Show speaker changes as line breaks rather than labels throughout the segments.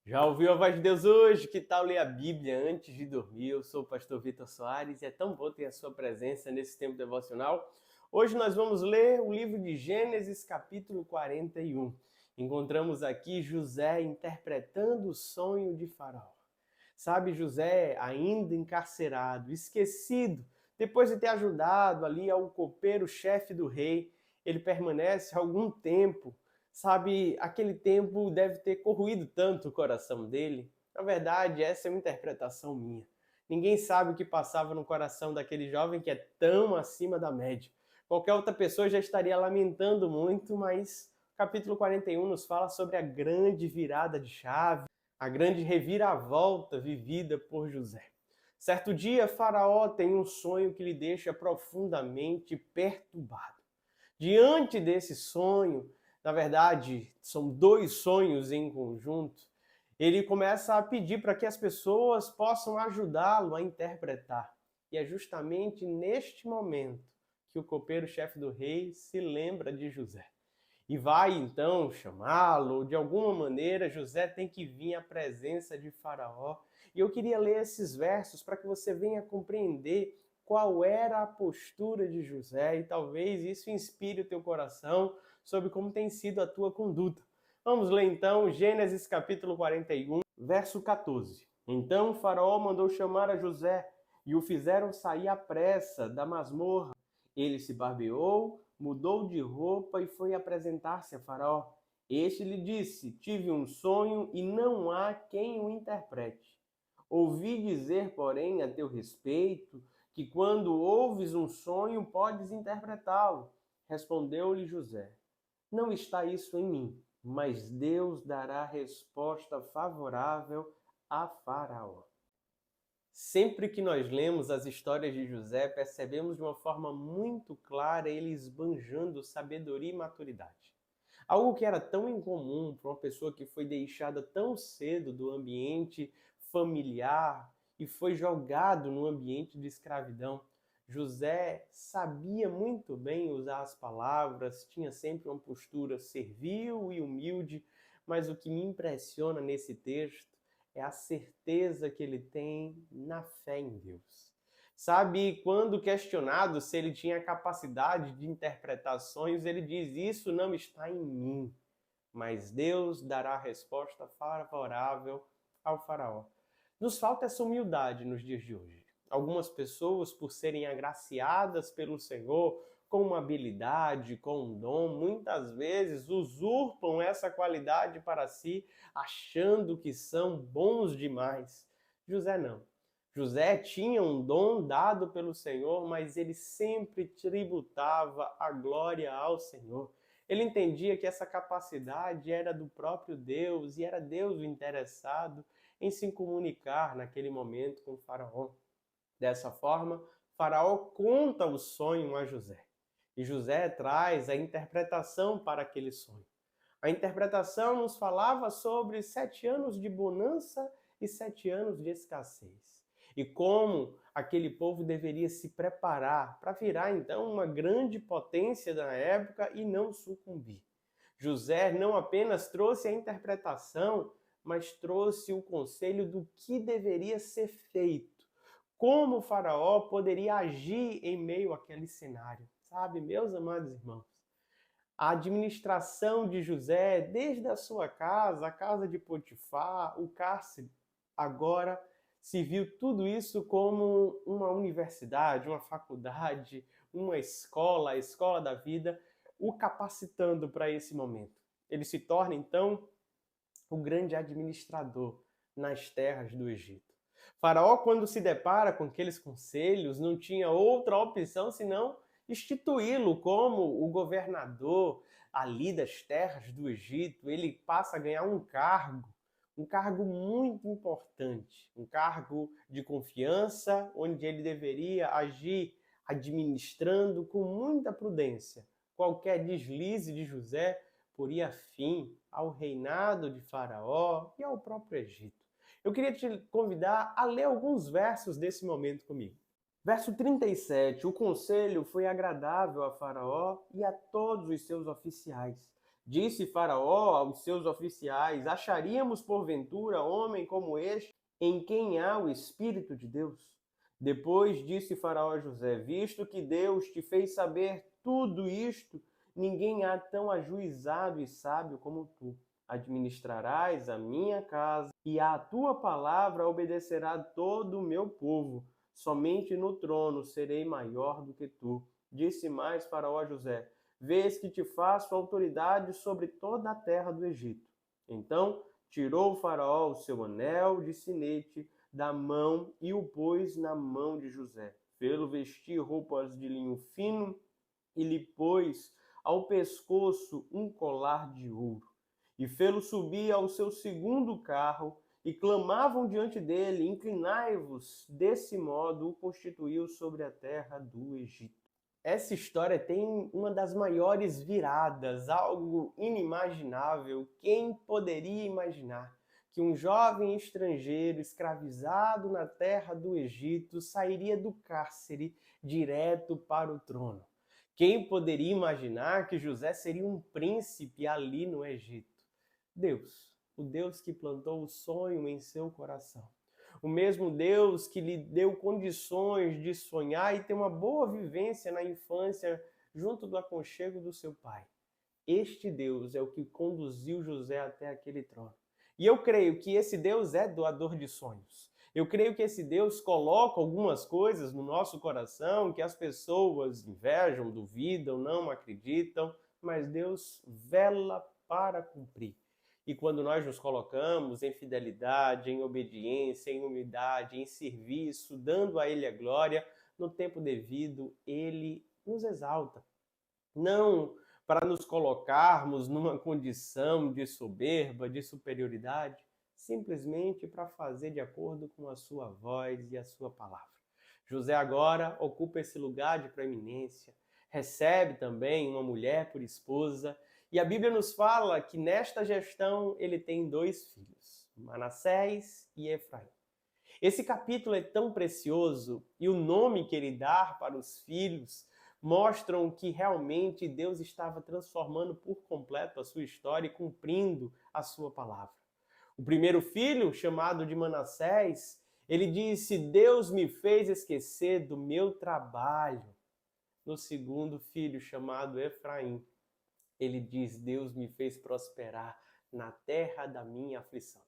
Já ouviu a voz de Deus hoje? Que tal ler a Bíblia antes de dormir? Eu sou o pastor Vitor Soares e é tão bom ter a sua presença nesse tempo devocional. Hoje nós vamos ler o livro de Gênesis, capítulo 41. Encontramos aqui José interpretando o sonho de Faraó. Sabe, José ainda encarcerado, esquecido, depois de ter ajudado ali ao copeiro-chefe do rei, ele permanece algum tempo. Sabe, aquele tempo deve ter corroído tanto o coração dele. Na verdade, essa é uma interpretação minha. Ninguém sabe o que passava no coração daquele jovem que é tão acima da média. Qualquer outra pessoa já estaria lamentando muito, mas o capítulo 41 nos fala sobre a grande virada de chave, a grande reviravolta vivida por José. Certo dia, Faraó tem um sonho que lhe deixa profundamente perturbado. Diante desse sonho, na verdade, são dois sonhos em conjunto, ele começa a pedir para que as pessoas possam ajudá-lo a interpretar. E é justamente neste momento que o copeiro-chefe do rei se lembra de José. E vai então chamá-lo, de alguma maneira José tem que vir à presença de Faraó. E eu queria ler esses versos para que você venha compreender qual era a postura de José e talvez isso inspire o teu coração sobre como tem sido a tua conduta. Vamos ler então Gênesis capítulo 41, verso 14. Então Faraó mandou chamar a José e o fizeram sair à pressa da masmorra. Ele se barbeou, mudou de roupa e foi apresentar-se a Faraó. Este lhe disse: Tive um sonho e não há quem o interprete. Ouvi dizer, porém, a teu respeito, que quando ouves um sonho podes interpretá-lo. Respondeu-lhe José: Não está isso em mim, mas Deus dará resposta favorável a Faraó. Sempre que nós lemos as histórias de José, percebemos de uma forma muito clara ele esbanjando sabedoria e maturidade. Algo que era tão incomum para uma pessoa que foi deixada tão cedo do ambiente familiar e foi jogado no ambiente de escravidão. José sabia muito bem usar as palavras, tinha sempre uma postura servil e humilde, mas o que me impressiona nesse texto é a certeza que ele tem na fé em Deus. Sabe, quando questionado se ele tinha capacidade de interpretações, ele diz: Isso não está em mim, mas Deus dará resposta favorável ao Faraó. Nos falta essa humildade nos dias de hoje. Algumas pessoas, por serem agraciadas pelo Senhor com uma habilidade, com um dom, muitas vezes usurpam essa qualidade para si, achando que são bons demais. José não. José tinha um dom dado pelo Senhor, mas ele sempre tributava a glória ao Senhor. Ele entendia que essa capacidade era do próprio Deus e era Deus o interessado em se comunicar naquele momento com o Faraó. Dessa forma, Faraó conta o sonho a José. E José traz a interpretação para aquele sonho. A interpretação nos falava sobre 7 anos de bonança e 7 anos de escassez. E como aquele povo deveria se preparar para virar então uma grande potência da época e não sucumbir. José não apenas trouxe a interpretação, mas trouxe o conselho do que deveria ser feito. Como o faraó poderia agir em meio àquele cenário. Sabe, meus amados irmãos, a administração de José, desde a sua casa, a casa de Potifar, o cárcere, agora se viu tudo isso como uma universidade, uma faculdade, uma escola, a escola da vida, o capacitando para esse momento. Ele se torna, então, o grande administrador nas terras do Egito. Faraó, quando se depara com aqueles conselhos, não tinha outra opção senão instituí-lo como o governador ali das terras do Egito. Ele passa a ganhar um cargo muito importante, um cargo de confiança, onde ele deveria agir administrando com muita prudência. Qualquer deslize de José poria fim ao reinado de Faraó e ao próprio Egito. Eu queria te convidar a ler alguns versos desse momento comigo. Verso 37. O conselho foi agradável a Faraó e a todos os seus oficiais. Disse Faraó aos seus oficiais: acharíamos porventura homem como este, em quem há o Espírito de Deus? Depois disse Faraó a José: visto que Deus te fez saber tudo isto, ninguém há tão ajuizado e sábio como tu. Administrarás a minha casa, e à tua palavra obedecerá todo o meu povo. Somente no trono serei maior do que tu. Disse mais Faraó a José: vês que te faço autoridade sobre toda a terra do Egito. Então tirou o Faraó o seu anel de sinete da mão e o pôs na mão de José. Fê-lo vestir roupas de linho fino e lhe pôs ao pescoço um colar de ouro. E fê-lo subir ao seu segundo carro, e clamavam diante dele: inclinai-vos. Desse modo o constituiu sobre a terra do Egito. Essa história tem uma das maiores viradas, algo inimaginável. Quem poderia imaginar que um jovem estrangeiro escravizado na terra do Egito sairia do cárcere direto para o trono? Quem poderia imaginar que José seria um príncipe ali no Egito? Deus, o Deus que plantou o sonho em seu coração. O mesmo Deus que lhe deu condições de sonhar e ter uma boa vivência na infância junto do aconchego do seu pai. Este Deus é o que conduziu José até aquele trono. E eu creio que esse Deus é doador de sonhos. Eu creio que esse Deus coloca algumas coisas no nosso coração que as pessoas invejam, duvidam, não acreditam, mas Deus vela para cumprir. E quando nós nos colocamos em fidelidade, em obediência, em humildade, em serviço, dando a Ele a glória, no tempo devido, Ele nos exalta. Não para nos colocarmos numa condição de soberba, de superioridade, simplesmente para fazer de acordo com a sua voz e a sua palavra. José agora ocupa esse lugar de preeminência, recebe também uma mulher por esposa, e a Bíblia nos fala que nesta gestão ele tem 2 filhos, Manassés e Efraim. Esse capítulo é tão precioso e o nome que ele dá para os filhos mostram que realmente Deus estava transformando por completo a sua história e cumprindo a sua palavra. O primeiro filho, chamado de Manassés, ele disse: Deus me fez esquecer do meu trabalho. No segundo filho, chamado Efraim, ele diz: Deus me fez prosperar na terra da minha aflição.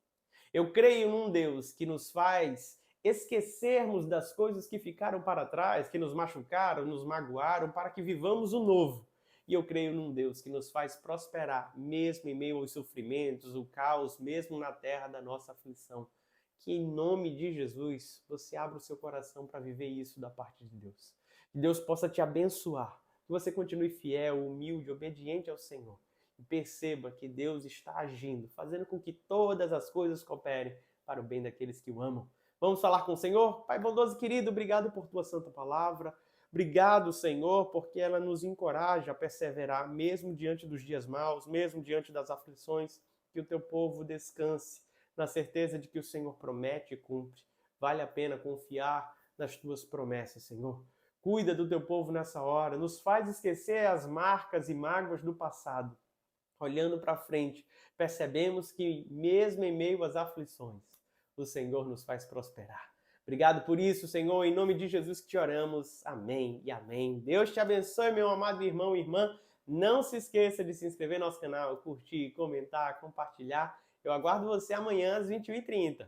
Eu creio num Deus que nos faz esquecermos das coisas que ficaram para trás, que nos machucaram, nos magoaram, para que vivamos o novo. E eu creio num Deus que nos faz prosperar, mesmo em meio aos sofrimentos, o caos, mesmo na terra da nossa aflição. Que em nome de Jesus, você abra o seu coração para viver isso da parte de Deus. Que Deus possa te abençoar. Que você continue fiel, humilde, obediente ao Senhor. E perceba que Deus está agindo, fazendo com que todas as coisas cooperem para o bem daqueles que o amam. Vamos falar com o Senhor? Pai bondoso e querido, obrigado por tua santa palavra. Obrigado, Senhor, porque ela nos encoraja a perseverar, mesmo diante dos dias maus, mesmo diante das aflições, que o teu povo descanse na certeza de que o Senhor promete e cumpre. Vale a pena confiar nas tuas promessas, Senhor. Cuida do teu povo nessa hora, nos faz esquecer as marcas e mágoas do passado. Olhando para frente, percebemos que mesmo em meio às aflições, o Senhor nos faz prosperar. Obrigado por isso, Senhor, em nome de Jesus que te oramos. Amém e amém. Deus te abençoe, meu amado irmão e irmã. Não se esqueça de se inscrever no nosso canal, curtir, comentar, compartilhar. Eu aguardo você amanhã às 21h30.